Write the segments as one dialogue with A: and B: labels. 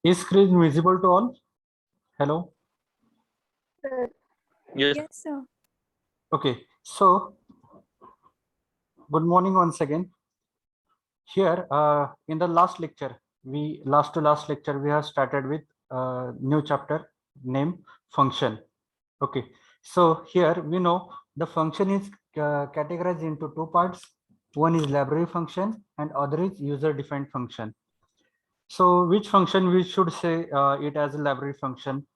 A: Is screen visible to all? Hello?
B: Yes.
C: Yes, sir.
A: Okay, so good morning once again. Here, in the last lecture, last lecture, we have started with new chapter name function. Okay, so here we know the function is categorized into two parts. One is library function and other is user defined function. So which function we should say it as a library function?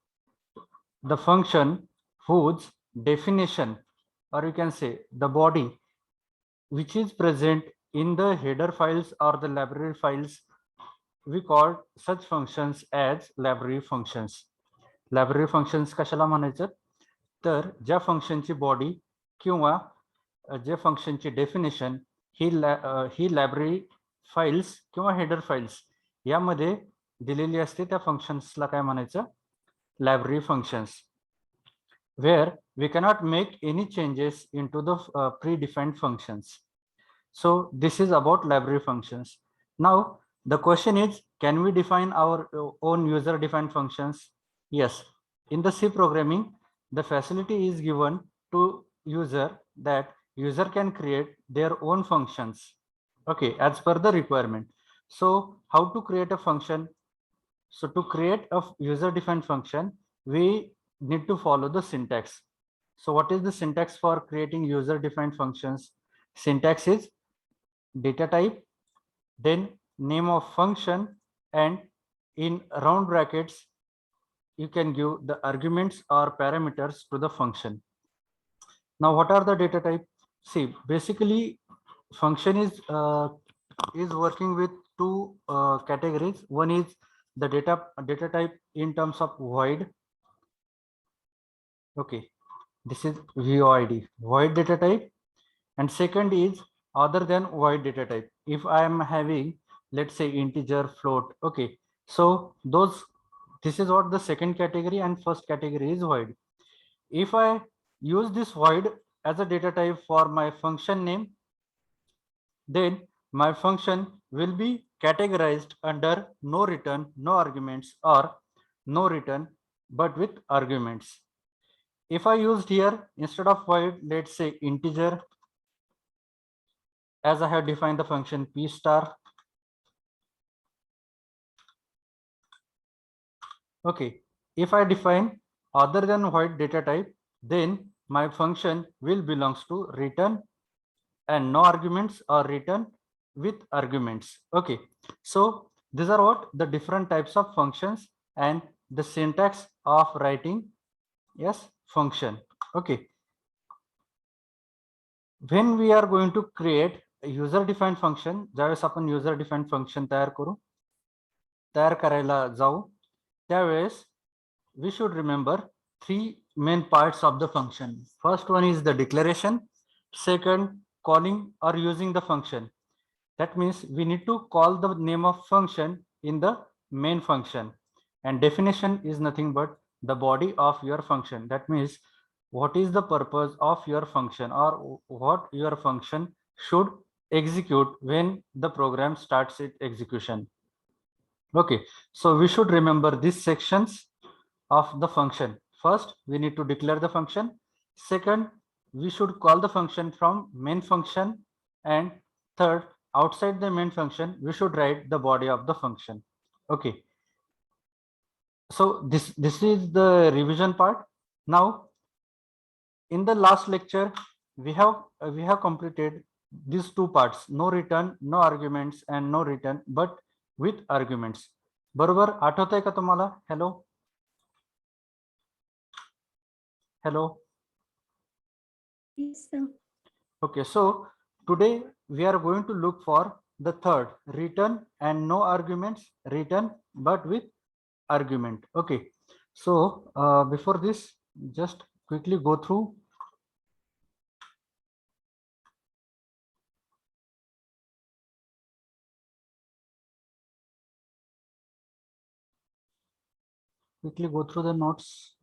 A: The function whose definition, or you can say the body, which is present in the header files or the library files, we call such functions as library functions. Library functions कशाला म्हणायचं? तर ज्या फंक्शनची body किंवा जे फंक्शनची definition ही library files किंवा header files यामध्ये दिलेली असते, त्या फंक्शन्सला काय म्हणायचं? Library functions. Where we cannot make any changes into the predefined functions. So this is about library functions. Now the question is, can we define our own user defined functions? Yes. In the C programming, the facility is given to user that user can create their own functions, okay, as per the requirement. So how to create a function? So to create a user defined function, we need to follow the syntax. So what is the syntax for creating user defined functions? Syntax is data type, then name of function, and in round brackets you can give the arguments or parameters to the function. Now what are the data type? See, basically function is working with two categories. One is the data type in terms of void. Okay, this is void, void data type. And second is other than void data type. If I am having, let's say, integer, float, okay, so this is what the second category, and first category is void. If I use this void as a data type for my function name, then my function will be categorized under no return, no arguments, or no return but with arguments. If I used here instead of void, let's say integer, as I have defined the function p star. Okay, if I define other than void data type, then my function will belongs to return and no arguments or return with arguments. Okay, so these are what the different types of functions and the syntax of writing yes function. Okay, when we are going to create a user defined function, ज्यावेळेस आपण user defined function तयार करायला जाऊ, त्यावेळेस we should remember three main parts of the function. First one is the declaration, second calling or using the function. That means we need to call the name of function in the main function, and definition is nothing but the body of your function. That means what is the purpose of your function, or what your function should execute when the program starts its execution. Okay, so we should remember these sections of the function. First, we need to declare the function. Second, we should call the function from main function. And third, outside the main function, we should write the body of the function. Okay, so this is the revision part. Now in the last lecture, we have completed these two parts: no return, no arguments, and no return but with arguments. बरोबर आठवतंय का तुम्हाला? Hello. Hello.
C: Yes, sir.
A: Okay, so today we are going to look for the third, return and no arguments, return but with argument. Okay, so before this, just quickly go through the notes.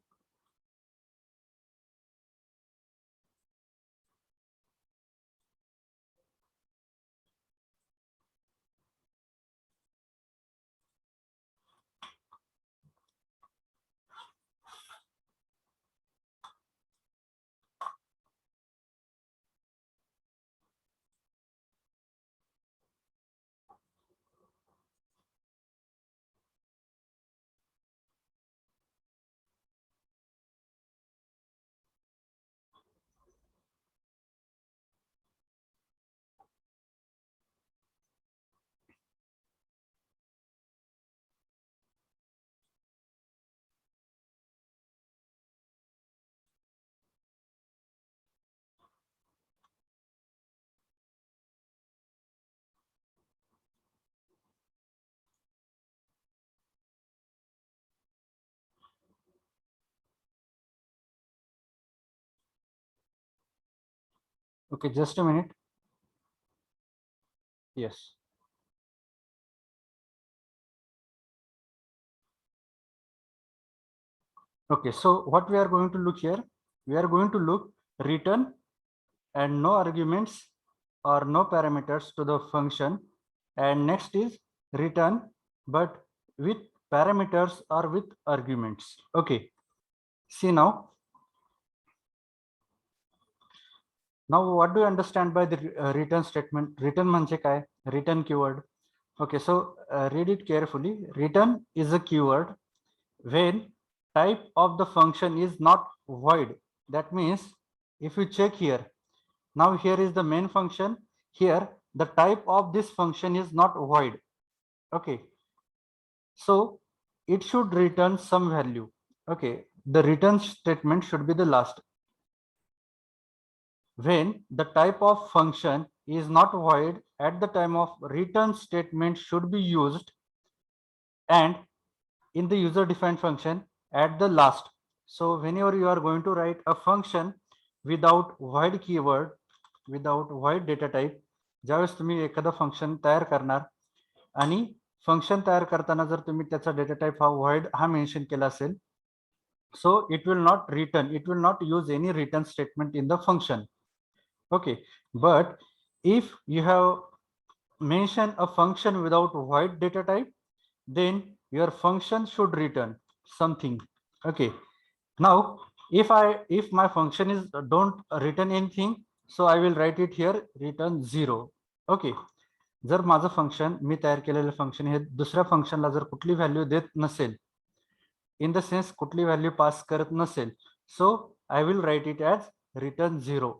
A: Okay, just a minute. Yes. Okay, so what we are going to look here, we are going to look return and no arguments or no parameters to the function, and next is return but with parameters or with arguments. Okay, see now what do you understand by the return statement? Return म्हणजे काय? Return keyword. Okay, so read it carefully. Return is a keyword when type of the function is not void. That means if you check here, now here is the main function. Here the type of this function is not void. Okay, so it should return some value. Okay, the return statement should be the last. When the type of function is not void, at the time of return statement should be used, and in the user defined function at the last. So whenever you are going to write a function without void keyword, without void data type, ज्यावेळेस तुम्ही एखादं function तयार करणार आणि function तयार करताना जर तुम्ही त्याचा डेटा टाइप हा void हा मेन्शन केला असेल, so it will not return, it will not use any return statement in the function. Okay, but if you have mentioned a function without void data type, then your function should return something. Okay, now if my function is don't return anything, so I will write it here, return 0. Okay, जर माझं function मी तयार केलेलं function हे दुसऱ्या फंक्शनला जर कुठली value देत नसेल, इन द सेन्स कुठली व्हॅल्यू पास करत नसेल, so I will write it as return 0.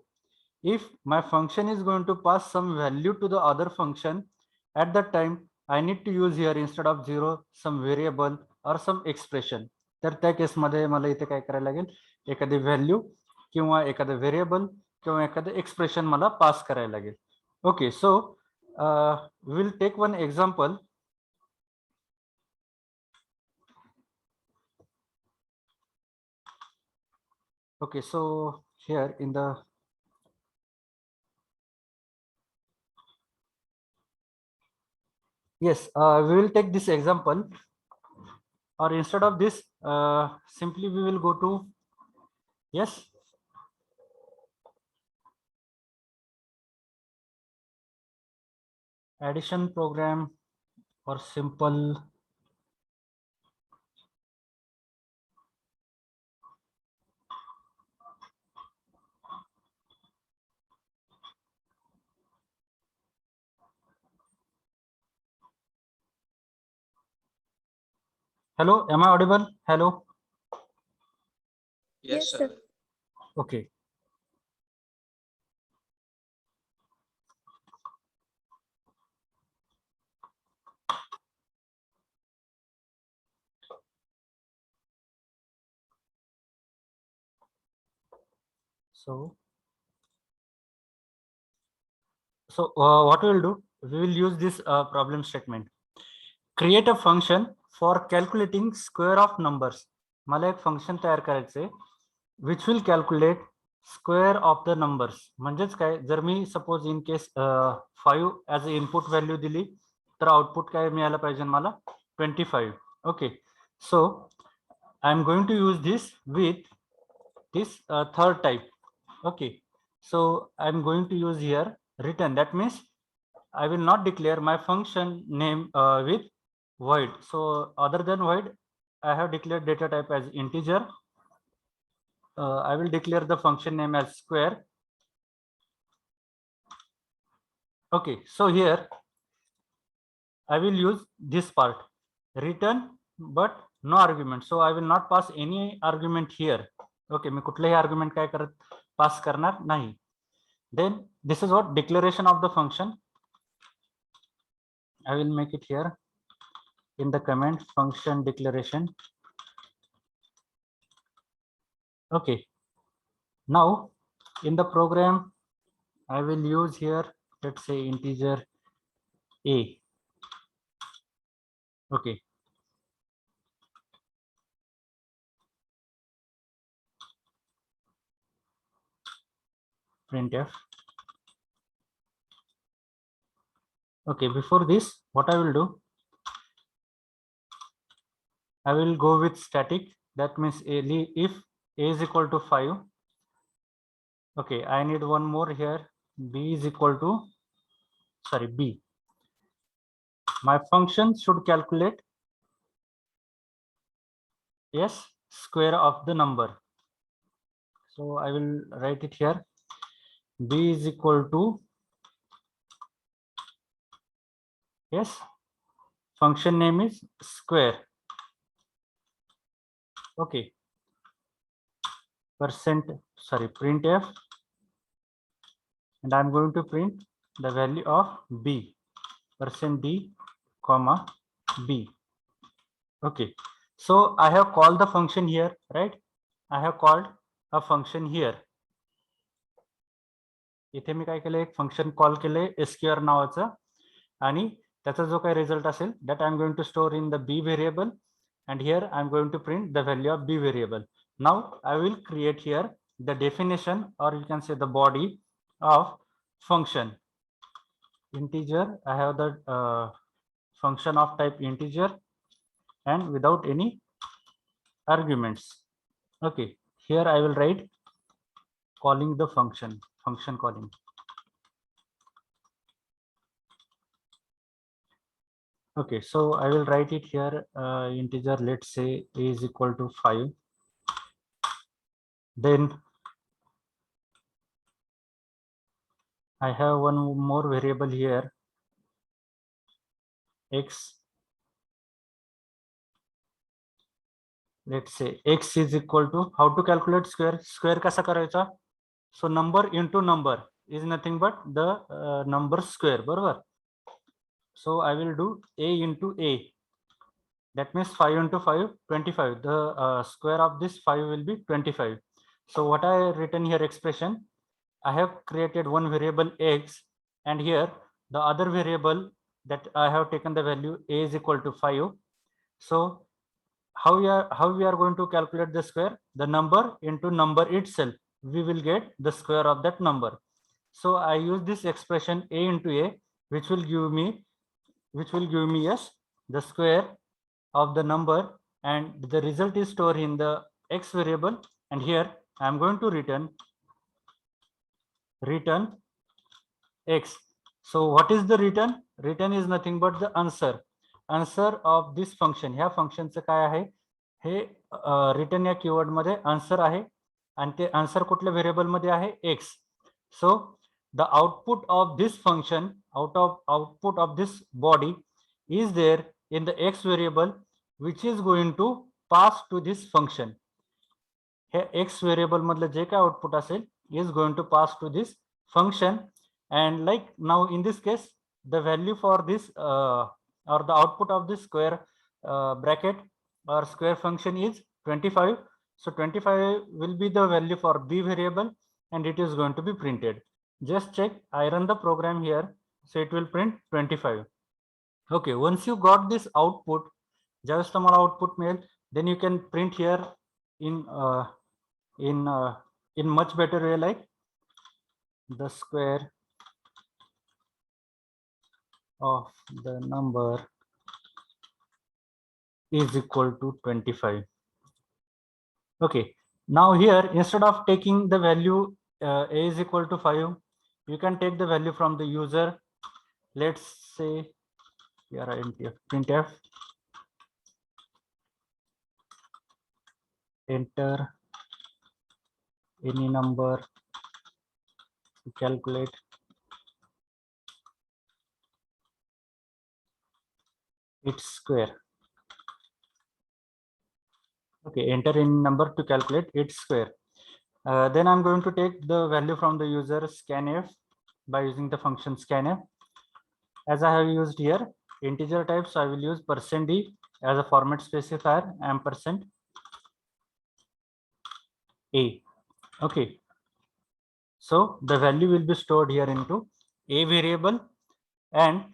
A: If my function is going to pass some value to the other function, at that time I need to use here instead of 0 some variable or some expression. तर त्या केसमध्ये मला इथे काय करायला लागेल, एखादी value किंवा एखादं व्हेरिएबल किंवा एखादं एक्सप्रेशन मला पास करायला लागेल. Okay, so will take one example. Okay, so here in the yes, we will take this example, or instead of this, simply we will go to yes. Addition program or simple. Hello, am I audible? Hello.
B: Yes, sir.
A: Okay. So what we will do, we will use this problem statement. Create a function for calculating square of numbers. मला एक function तयार करायचे which will calculate square of the numbers. म्हणजेच काय, जर मी suppose in case 5 as a input value दिली, तर आउटपुट काय मिळायला पाहिजे मला, 25. Okay, so I am going to use this with this third type. Okay, so I'm going to use here return. That means I will not declare my function name with void. So other than void, I have declared data type as integer. I will declare the function name as square. Okay, so here I will use this part, return but no argument. So I will not pass any argument here. Okay, मी कुठलेही argument काय करत पास करणार नाही. Then this is what declaration of the function. I will make it here in the comment function declaration. Okay, now in the program I will use here, let's say integer a. Okay, printf Okay, before this, what I will do, I will go with static. That means if a is equal to 5. Okay, I need one more here. B is equal to, sorry, B. My function should calculate s square of the number. So I will write it here. B is equal to s. Function name is square. Okay. Printf, and I'm going to print the value of b, %d, comma b. Okay, so I have called the function here, right? I have called a function here. इथे मी काय केलं, एक function call केले sqr नावाचं, आणि त्याचा जो काही रिझल्ट असेल that I'm going to store in the b variable, and here I'm going to print the value of b variable. Now I will create here the definition, or you can say the body of function. Integer, I have the function of type integer and without any arguments. Okay, here I will write calling the function calling. Okay, so I will write it here, integer, let's say a is equal to 5. Then I have one more variable here, x. Let's say x is equal to, how to calculate square? Square कसा करायचा? So number into number is nothing but the number square, बरोबर? So I will do a into a. That means 5 into 5, 25. The square of this 5 will be 25. So what I written here expression, I have created one variable x, and here the other variable that I have taken the value a is equal to 5. So how we are going to calculate the square? The number into number itself, we will get the square of that number. So I use this expression a into a, which will give me yes, the square of the number, and the result is stored in the x variable, and here I am going to return x. So what is the return? Return is nothing but the answer of this function. ह्या फंक्शनचं काय आहे, हे return या keyword मध्ये answer आहे, आणि ते answer कुठल्या variable मध्ये आहे, x. So the output of this function, output of this body is there in the x variable, which is going to pass to this function. Hey x variable मधलं जे काय output असेल is going to pass to this function, and like now in this case the value for this or the output of this square bracket or square function is 25. So 25 will be the value for b variable, and it is going to be printed. Just check, I run the program here, so it will print 25. Okay, once you got this output, ज्यावेळेस तुम्हाला output मिळेल, then you can print here in much better way, like the square of the number is equal to 25. Okay, now here instead of taking the value a is equal to 5, you can take the value from the user. Let's say here printf enter any number to calculate its square. Okay, enter any number to calculate its square. Then I'm going to take the value from the user scanf by using the function scanf. As I have used here integer type, so I will use %d as a format specifier, ampersand a. Okay, so the value will be stored here into a variable, and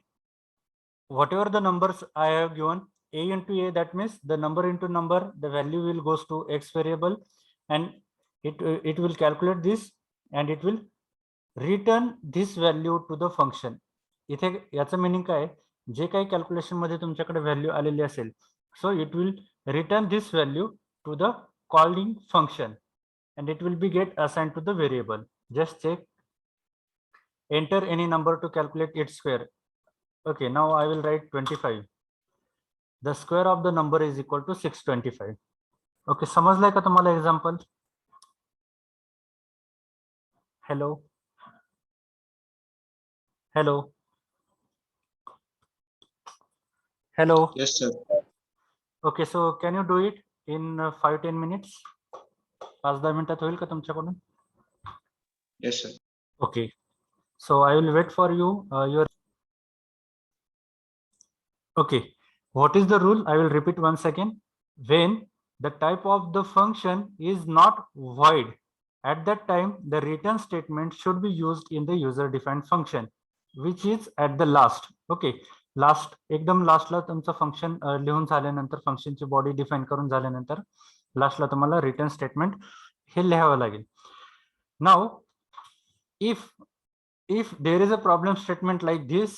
A: whatever the numbers I have given a into a, that means the number into number, the value will goes to x variable, and it will calculate this, and it will return this value to the function. इथे याचं meaning काय, जे काही calculation मध्ये तुमच्याकडे value आलेली असेल, so it will return this value to the calling function and it will be get assigned to the variable. Just check, enter any number to calculate its square. Okay, now I will write 25. The square of the number is equal to 625. Okay, समजलाय का तुम्हाला example? Hello, hello, hello.
B: Yes, sir.
A: Okay, so can you do it in 5-10 minutes? 5-10 मिनिटात होईल का तुमच्याकडून?
B: Yes, sir.
A: Okay, so I will wait for you. Your okay. What is the rule? I will repeat once again. When the type of the function is not void, at that time the return statement should be used in the user defined function, which is at the last. Okay, last एकदम लास्टला तुमचं function लिहून झाल्यानंतर, फंक्शनची body define करून झाल्यानंतर लास्टला तुम्हाला रिटर्न स्टेटमेंट हे लिहावं लागेल. Now if there is a problem statement like this,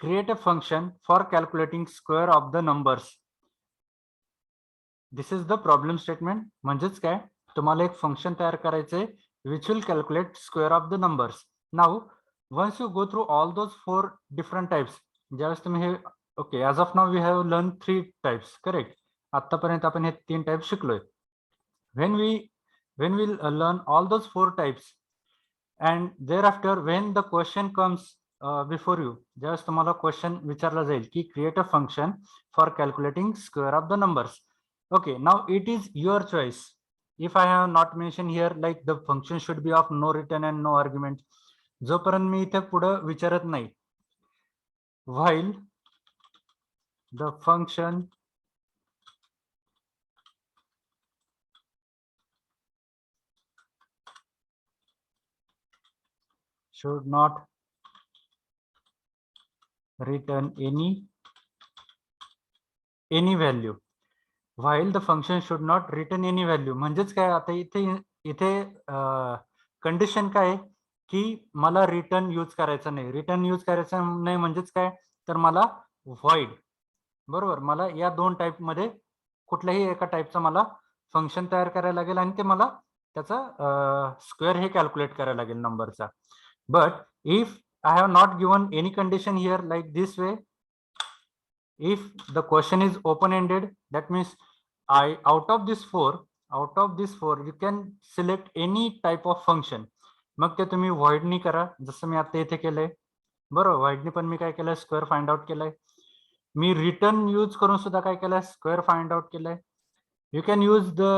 A: create a function for calculating square of the numbers. This is the problem statement. म्हणजेच काय, तुम्हाला एक फंक्शन तयार करायचे which will calculate square of the numbers. Now once you go through all those 4 different types, ज्यावेळेस तुम्ही हे okay, as of now we have learned 3 types, correct? आतापर्यंत आपण हे 3 टाइप्स शिकलोय. When we learn all those 4 types, and thereafter when the question comes before you, ज्यावेळेस तुम्हाला question विचारला जाईल की create a function for calculating square of the numbers. Okay, now it is your choice. If I have not mentioned here like the function should be of no return and no argument, जोपर्यंत मी इथे पुढे विचारत नाही, while the function should not return any value, while the function should not return any value. म्हणजेच काय, आता इथे condition काय आहे की मला रिटर्न यूज करायचा नाही. रिटर्न यूज करायचा नाही म्हणजेच काय, तर मला व्हॉइड, बरोबर, मला या 2 टाइप मध्ये कुठल्याही एका टाइपचा मला फंक्शन तयार करायला लागेल आणि ते मला त्याचा स्क्वेअर हे कॅल्क्युलेट करायला लागेल नंबरचा. But if I have not given any condition here like this way, if the question is open ended, that means out of this four you can select any type of function. मग ते तुम्ही void नी करा, जसं मी आता इथे केलंय, बरोबर. void नी पण मी काय केलंय, स्क्वेअर फाइंड आउट केलंय. मी रिटर्न यूज करून सुद्धा काय केलंय, स्क्वेअर फाइंड आउट केलंय. You can use the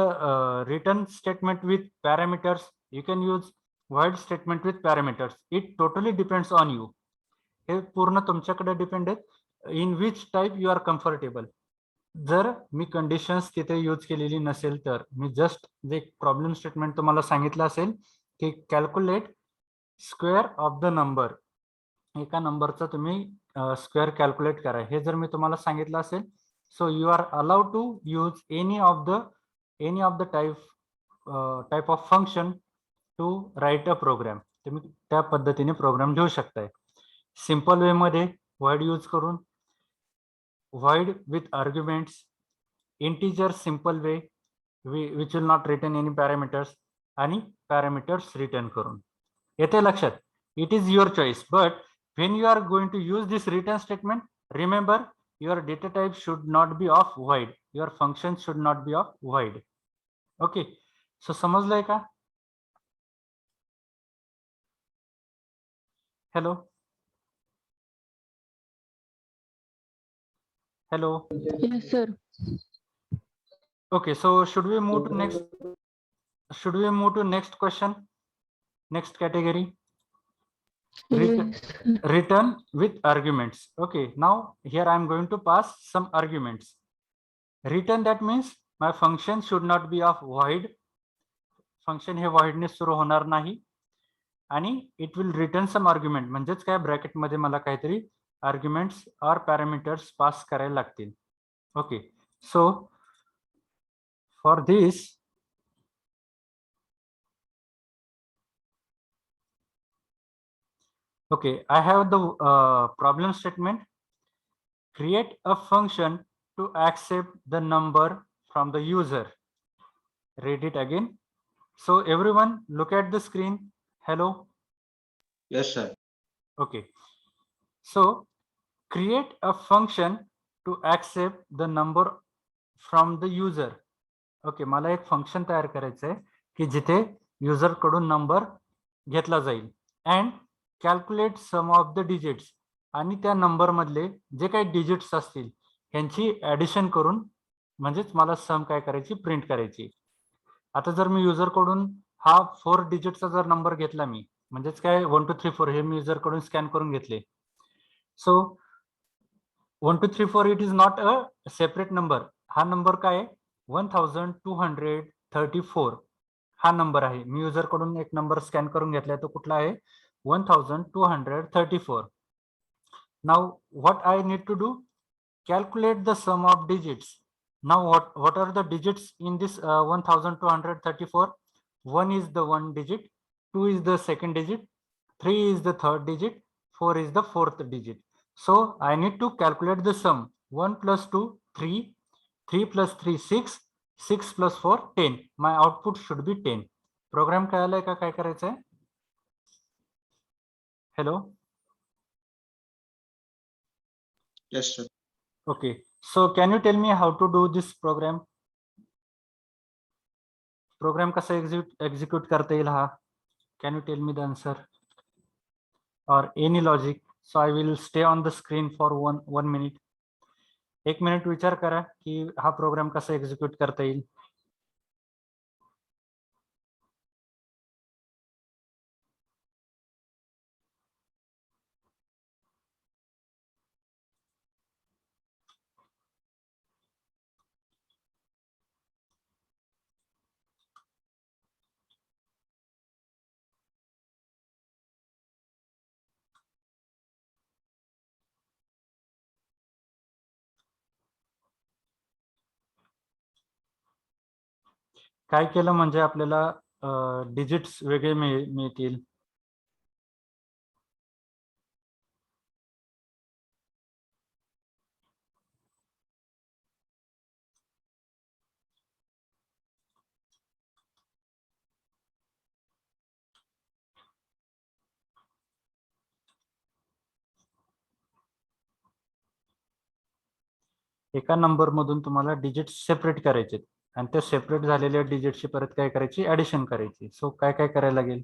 A: return statement with parameters. You can use void statement with parameters. It totally depends on you. हे पूर्ण तुमच्याकडे डिपेंड आहे, in which type you are comfortable. जर मी कंडिशन्स तिथे use केलेली नसेल तर मी जस्ट जे प्रॉब्लेम स्टेटमेंट तुम्हाला सांगितलं असेल की calculate square of the number, एका नंबरचा तुम्ही स्क्वेअर कॅल्क्युलेट करा, हे जर मी तुम्हाला सांगितलं असेल, so you are allowed to use any of the type of function to write a program. तुम्ही त्या पद्धतीने प्रोग्राम लिहू शकताय. सिंपल वे मध्ये void यूज करून, void with arguments, integer simple way which will not return any parameters, आणि parameters return करून. येते लक्षात? It is your choice, but when you are going to use this return statement, remember your data type should not be of void, your function should not be of void. Okay, so समजलंय का? Hello. Hello.
C: Yes, sir.
A: Okay, so should we move to next question, next category?
C: Yes.
A: Return with arguments. Okay, now here I am going to pass some arguments. Return, that means my function should not be of void. Function hey void ने सुरू होणार नाही, आणि it will return some argument, म्हणजेच काय, bracket मध्ये मला काहीतरी arguments or parameters पास करायला लागतील. Okay, so for this Okay, I have the problem statement. Create a function to accept the number from the user. Read it again. So everyone look at the screen. Hello.
B: Yes, sir.
A: Okay. So create a function to accept the number from the user. Okay, मला एक function तयार करायचं आहे की जिथे user कडून number घेतला जाईल and calculate sum of the digits आणि त्या नंबर मधले जे काही डिजिट्स असतील यांची ऍडिशन करून म्हणजेच मला सम काय करायची प्रिंट करायची. आता जर मी युजर कडून हा 4 डिजिटचा जर नंबर घेतला मी म्हणजेच काय 1 2 3 4 हे मी युजर कडून स्कॅन करून घेतले. सो 1 2 3 4 it is not a separate number. हा नंबर काय आहे 1234 हा नंबर आहे. मी युजर कडून एक नंबर स्कॅन करून घेतलाय तो कुठला आहे 1234. Now what I need to do calculate the sum of digits. Now what are the digits in this 1234? 1 is the one digit, 2 is the second digit, 3 is the third digit, 4 is the fourth digit. So I need to calculate the sum. 1 plus 2 3, 3 plus 3 6, 6 plus 4 10. My output should be 10. Program कळालाय का काय करायचंय? Hello.
B: Yes, sir.
A: Okay, so can you tell me how to do this program? Program कसा execute करता येईल हा? Can you tell me the answer और any logic? So I will stay on the screen for one minute. 1 minute विचार करा की हा programme कसा एक्झिक्यूट करता येईल. काय केलं म्हणजे आपल्याला डिजिट्स वेगळे मिळतील. एका नंबर मधून तुम्हाला डिजिट सेपरेट करायचे आणि त्या सेपरेट झालेल्या डिजिटची परत काय करायची ऍडिशन करायची. सो काय काय करायला लागेल.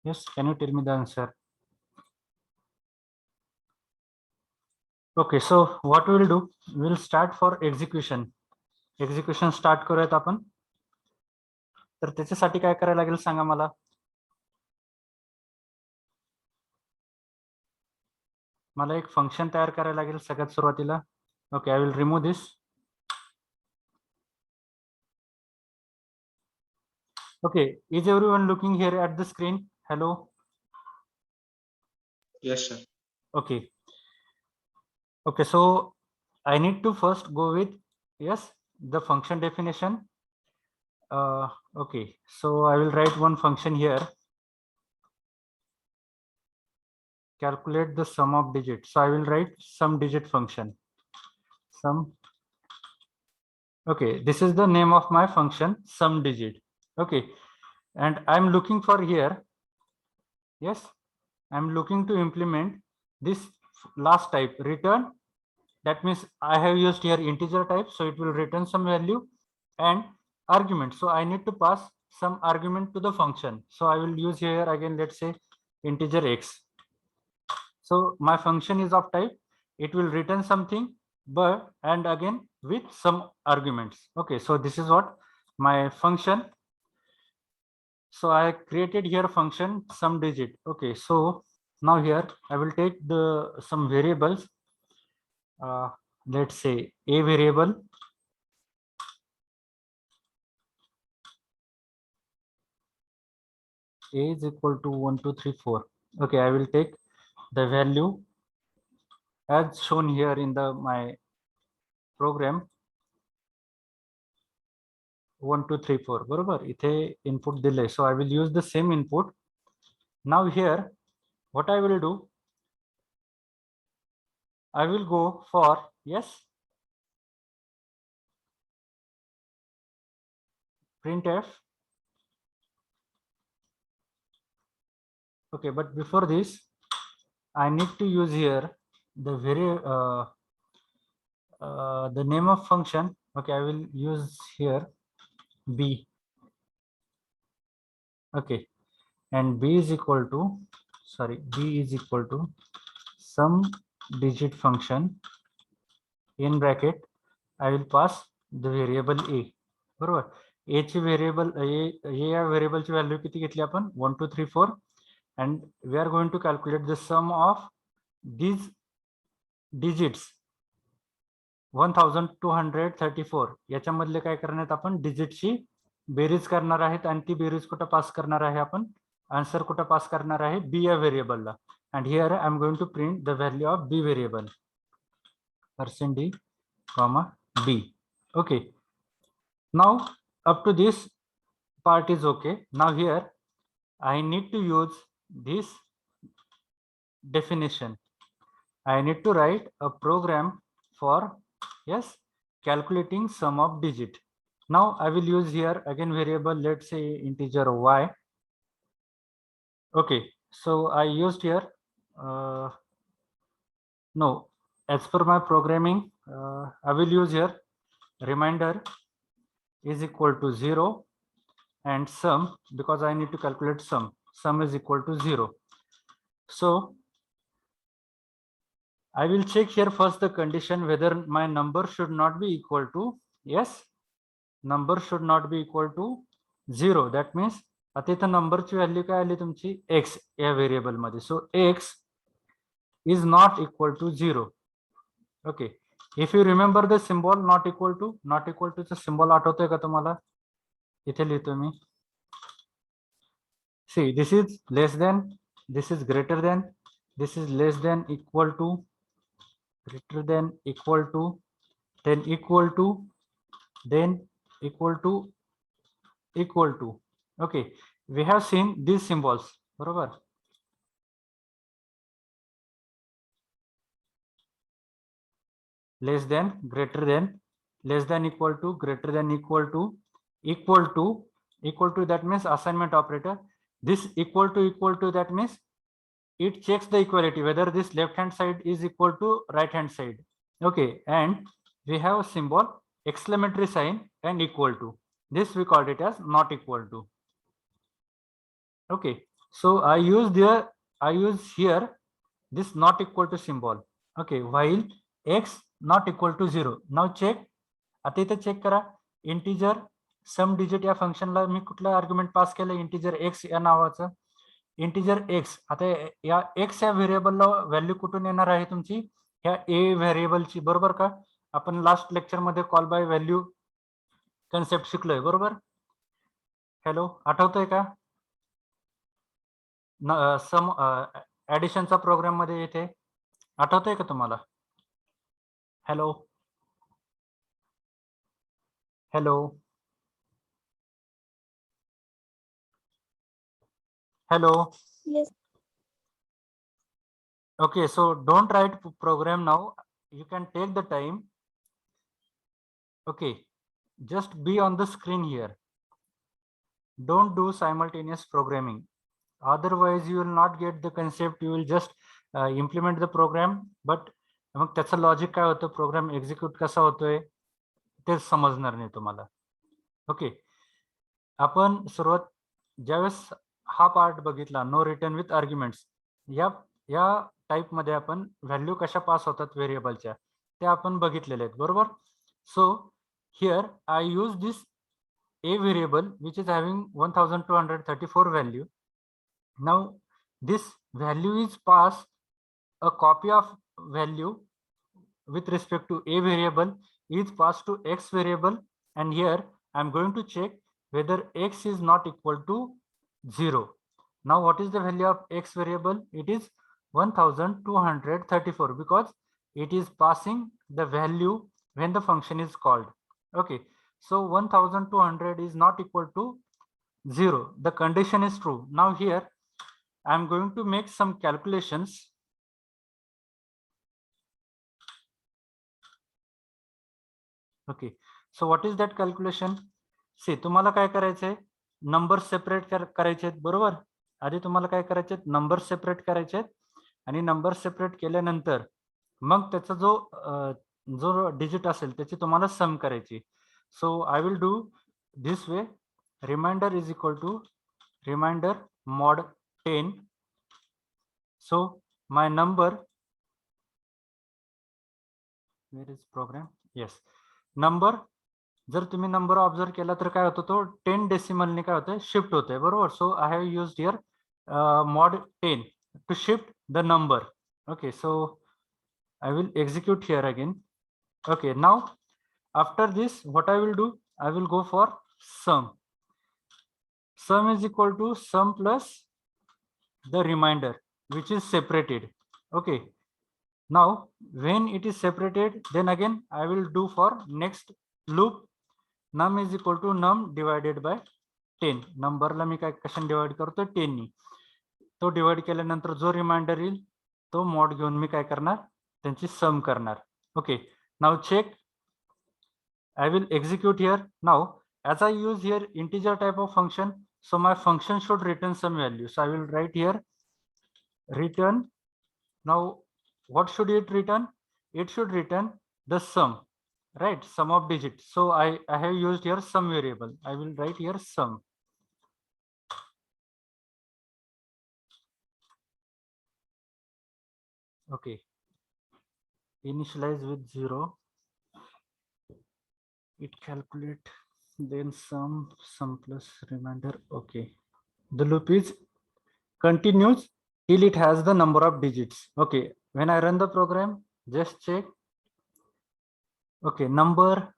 A: Yes, can you tell me the answer? Okay, so what we will do, we will start for execution. Execution start करूयात आपण. तर त्याच्यासाठी काय करायला लागेल सांगा मला. मला एक फंक्शन तयार करायला लागेल सगळ्यात सुरुवातीला. Okay, I will remove this. Okay, is everyone looking here at the screen? Hello.
B: Yes, sir.
A: Okay. Okay, so I need to first go with yes the function definition. Okay, so I will write one function here. Calculate the sum of digits. So I will write sum digit function. Sum. Okay, this is the name of my function sum digit. Okay, and I'm looking for here. Yes, I'm looking to implement this last type return That means I have used here integer type, so it will return some value and argument. So I need to pass some argument to the function. So I will use here again, let's say integer x. So my function is of type, it will return something, but and again with some arguments. Okay, so this is what my function. So I created here function some digit. Okay, so now here I will take the some variables. Let's say a variable, a is equal to 1 2 3 4. Okay, I will take the value as shown here in the my program 1 2 3 4 बरोबर इथे input दिले. So I will use the same input. Now here what I will do, I will go for yes printf. Okay, but before this I need to use here the the name of function. Okay, I will use here b. Okay, and b is equal to, sorry, b is equal to some digit function in bracket. I will pass the variable a. बरोबर, a ची variable या variable ची value किती घेतली आपण 1 2 3 4, and we are going to calculate the sum of these digits 1234. याच्यामधले काय करण्यात आपण डिजिटची बेरीज करणार आहेत आणि ती बेरीज कुठं पास करणार आहे आपण, आन्सर कुठं पास करणार आहे बी या व्हेरिएबलला. and here I am going to print the value of b variable %d comma b. Okay, now up to this part is okay. Now here I need to use this definition. I need to write a program for yes calculating sum of digit. Now I will use here again variable, let's say integer y. Okay, so I used here no, as per my programming I will use here reminder is equal to 0 and sum, because I need to calculate sum is equal to 0. So I will check here first the condition whether my number should not be equal to, yes, number should not be equal to 0. That means आता इथं नंबरची value काय आली तुमची x या variable मध्ये. सो x is not equal to 0. Okay, if you remember the symbol not equal to चा symbol आठवतोय का तुम्हाला, इथे लिहितो मी. See, this is less than, this is greater than, this is less than equal to, greater than equal to, then equal to, then equal to, equal to. Okay, we have seen these symbols, बरोबर. Less than, greater than, less than equal to, greater than equal to, equal to, equal to, that means assignment operator. This equal to, that means it checks the equality whether this left hand side is equal to right hand side. Okay, and we have a symbol exclamatory sign and equal to. This we called it as not equal to. Okay, so I use here this not equal to symbol. Okay, while x not equal to 0. Now check, आता इथे check करा, integer सम digit या फंक्शनला मी कुठला argument pass केलं, integer x या नावाचं. Integer x, आता या एक्स या व्हेरिएबलला व्हॅल्यू कुठून येणार आहे तुमची, ह्या ए व्हेरिएबलची, बरोबर का. आपण लास्ट लेक्चर मध्ये कॉल बाय व्हॅल्यू कन्सेप्ट शिकलोय, बरोबर. हॅलो, आठवतोय का सम ऍडिशनचा प्रोग्राम मध्ये येथे, आठवतोय का तुम्हाला. Hello hello hello.
C: Yes.
A: Okay, so don't write program now, you can take the time. Okay, just be on the screen here, don't do simultaneous programming, otherwise you will not get the concept. You will just implement the program, but मग त्याचं logic काय होतं, programme execute कसा होतोय तेच समजणार नाही तुम्हाला. Okay, आपण सुरुवात ज्यावेळेस हा पार्ट बघितला, नो रिटर्न विथ आर्ग्युमेंट्स, या टाइप मध्ये आपण व्हॅल्यू कशा पास होतात व्हेरिएबलच्या ते आपण बघितलेले आहेत, बरोबर. So here I use this a variable which is having 1234 value. Now this value is passed, a copy of value with respect to a variable is passed to x variable, and here I am going to check whether x is not equal to 0. Now what is the value of x variable? It is 1234 because it is passing the value when the function is called. Okay, so 1200 is not equal to 0. The condition is true. Now here I am going to make some calculations. Okay, so what is that calculation? See, तुम्हाला काय करायचंय, number separate करायचे आहेत, बरोबर. आधी तुम्हाला काय करायचे आहेत, नंबर सेपरेट करायचे आहेत, आणि नंबर सेपरेट केल्यानंतर मग त्याचा जो डिजिट असेल त्याची तुम्हाला सम करायची. So I will do this way. Remainder is equal to remainder mod 10. So my number, where is program? Yes, number, जर तुम्ही नंबर ऑब्झर्व केला तर काय होतो, तो 10 डेसिमलने काय होतं, शिफ्ट होतोय, बरोबर. So I have used here mod 10 to shift the number. Okay, so I will execute here again. Okay, now after this what I will do, I will go for sum. Sum is equal to sum plus the remainder which is separated. Okay, now when it is separated, then again I will do for next loop, num is equal to num divided by 10. नंबरला मी काय कशाने divide करतो, 10 नी. तो divide केल्यानंतर जो reminder येईल तो mod घेऊन मी काय करणार, त्यांची सम करणार. Okay, now check. I will execute here. Now as I use here integer type of function, so my function should return some value. So I will write here return. Now what should it return? It should return the sum, right? Sum of digits. So I have used here sum variable. I will write here sum. Okay, initialize with 0. It calculate, then sum plus remainder. Okay, the loop is continues till it has the number of digits. Okay, when I run the program, just check. Okay, number,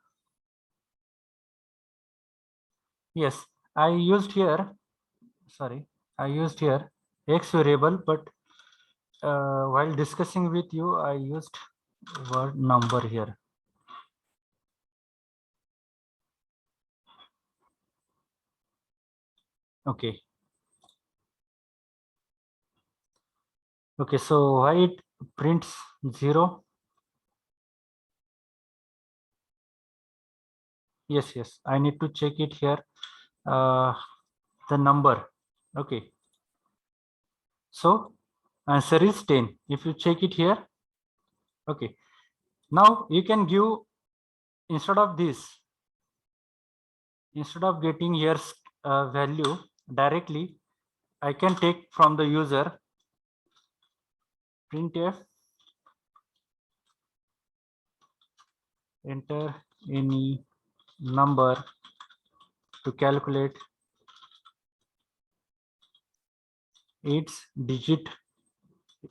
A: yes, I used here, sorry, I used here x variable, but while discussing with you, I used word number here. Okay. Okay, so why it prints 0? Yes, I need to check it here. The number. Okay. So answer is 10. If you check it here. Okay. Now you can give, instead of this, instead of getting here value directly, I can take from the user printf enter any number to calculate its digit,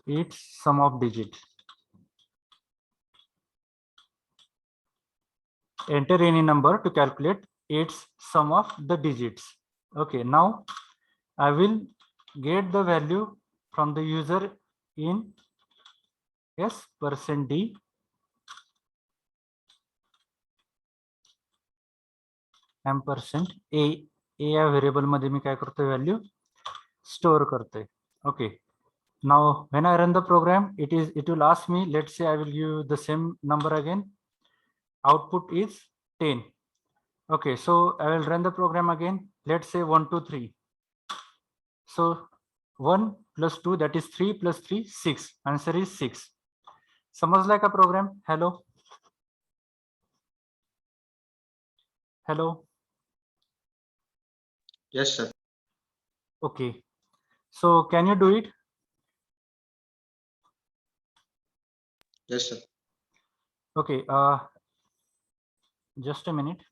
A: its sum of digits. Enter any number to calculate its sum of the digits. Okay, now I will get the value from the user in %d ampersand a. या variable मध्ये मी काय करतोय, value store करतोय. Okay, now when I run the program, it will ask me, let's say I will give the same number again. Output is 10. Okay, so I will run the program again. Let's say 1 2 3. So 1 plus 2, that is 3 plus 3, 6. Answer is 6. समजलाय का प्रोग्राम? Hello hello.
B: Yes, sir.
A: Okay, so can you do it?
B: Yes, sir.
A: Okay, just a minute.